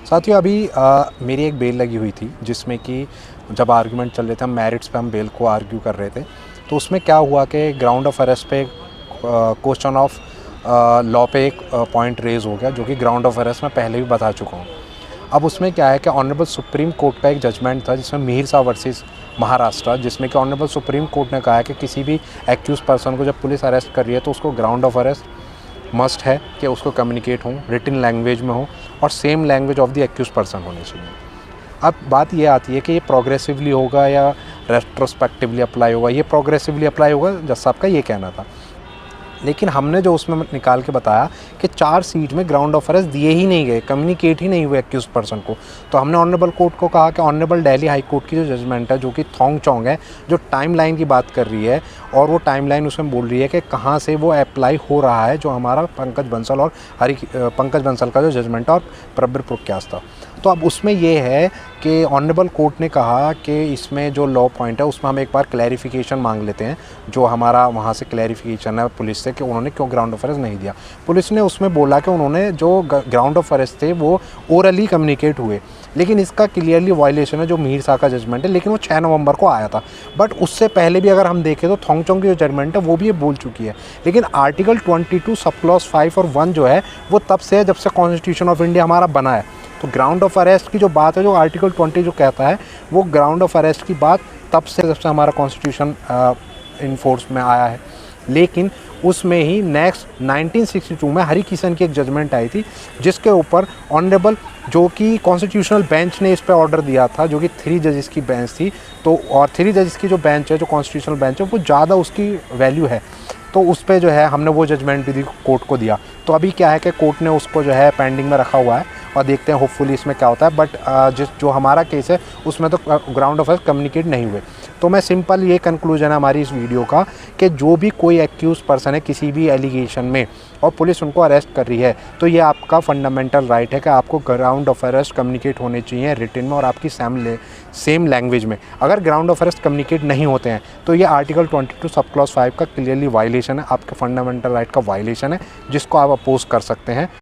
साथियों अभी मेरी एक बेल लगी हुई थी जिसमें कि जब आर्गुमेंट चल रहे थे, हम मेरिट्स पे हम बेल को आर्ग्यू कर रहे थे। तो उसमें क्या हुआ कि ग्राउंड ऑफ अरेस्ट पे क्वेश्चन ऑफ लॉ पे एक पॉइंट रेज़ हो गया, जो कि ग्राउंड ऑफ अरेस्ट मैं पहले भी बता चुका हूँ। अब उसमें क्या है कि ऑनरेबल सुप्रीम कोर्ट का एक जजमेंट था जिसमें मीर साहब वर्सेस महाराष्ट्र, जिसमें कि ऑनरेबल सुप्रीम कोर्ट ने कहा है कि किसी भी एक्यूज पर्सन को जब पुलिस अरेस्ट कर रही है तो उसको ग्राउंड ऑफ अरेस्ट मस्ट है कि उसको कम्युनिकेट हो, रिटन लैंग्वेज में हो और same language of the accused person होनी चाहिए। अब बात ये आती है कि ये प्रोग्रेसिवली होगा या रेट्रोस्पेक्टिवली अप्लाई होगा। ये प्रोग्रेसिवली अप्लाई होगा, जज साहब का ये कहना था। लेकिन हमने जो उसमें निकाल के बताया कि 4 सीट में ग्राउंड ऑफ अरेस्ट दिए ही नहीं गए, कम्युनिकेट ही नहीं हुए एक्यूज पर्सन को। तो हमने ऑनरेबल कोर्ट को कहा कि ऑनरेबल दिल्ली हाई कोर्ट की जो जजमेंट है, जो कि थोंग चोंग है, जो टाइमलाइन की बात कर रही है और वो टाइमलाइन उसमें बोल रही है कि कहाँ से वो अप्लाई हो रहा है, जो हमारा पंकज बंसल और पंकज बंसल का जो जजमेंट है और प्रब्बर प्रक्यास था। तो अब उसमें ये है कि ऑनरेबल कोर्ट ने कहा कि इसमें जो लॉ पॉइंट है उसमें हम एक बार क्लैरिफिकेशन मांग लेते हैं, जो हमारा वहाँ से क्लैरिफिकेशन है पुलिस से कि उन्होंने क्यों ग्राउंड ऑफ अरेस्ट नहीं दिया। पुलिस ने उसमें बोला कि उन्होंने जो ग्राउंड ऑफ अरेस्ट थे वो ओरली कम्युनिकेट हुए, लेकिन इसका क्लियरली वायलेशन है जो मीर साहब का जजमेंट है, लेकिन वो 6 नवंबर को आया था। बट उससे पहले भी अगर हम देखें तो थोंग चोंग की जो जजमेंट है वो भी ये बोल चुकी है। लेकिन आर्टिकल 22 सब क्लॉज 5 और 1 जो है वो तब से है जब से कॉन्स्टिट्यूशन ऑफ इंडिया हमारा बना है। तो ग्राउंड ऑफ अरेस्ट की जो बात है, जो आर्टिकल 20 जो कहता है, वो ग्राउंड ऑफ अरेस्ट की बात तब से जब से हमारा कॉन्स्टिट्यूशन इन फोर्स में आया है। लेकिन उसमें ही नेक्स्ट 1962 में हरि किशन की एक जजमेंट आई थी, जिसके ऊपर ऑनरेबल जो कि कॉन्स्टिट्यूशनल बेंच ने इस पर ऑर्डर दिया था, जो कि 3 जजेस की बेंच थी। तो और 3 जजेस की जो बेंच है, जो कॉन्स्टिट्यूशनल बेंच है, वो ज़्यादा उसकी वैल्यू है। तो उस पर जो है हमने वो जजमेंट भी दी, कोर्ट को दिया। तो अभी क्या है कि कोर्ट ने उसको जो है पेंडिंग में रखा हुआ है और देखते हैं होपफुली इसमें क्या होता है। बट जो हमारा केस है उसमें तो ग्राउंड ऑफ अरेस्ट कम्युनिकेट नहीं हुए। तो मैं सिंपल ये कंक्लूजन है हमारी इस वीडियो का कि जो भी कोई एक्यूज पर्सन है किसी भी एलिगेशन में और पुलिस उनको अरेस्ट कर रही है, तो ये आपका फंडामेंटल राइट है कि आपको ग्राउंड ऑफ अरेस्ट कम्युनिकेट होने चाहिए रिटन में और आपकी सेम लैंग्वेज में। अगर ग्राउंड ऑफ अरेस्ट कम्युनिकेट नहीं होते हैं तो ये आर्टिकल 22 सब क्लॉज 5 का क्लियरली वायलेशन है, आपके फंडामेंटल राइट का वायलेशन है, जिसको आप अपोज कर सकते हैं।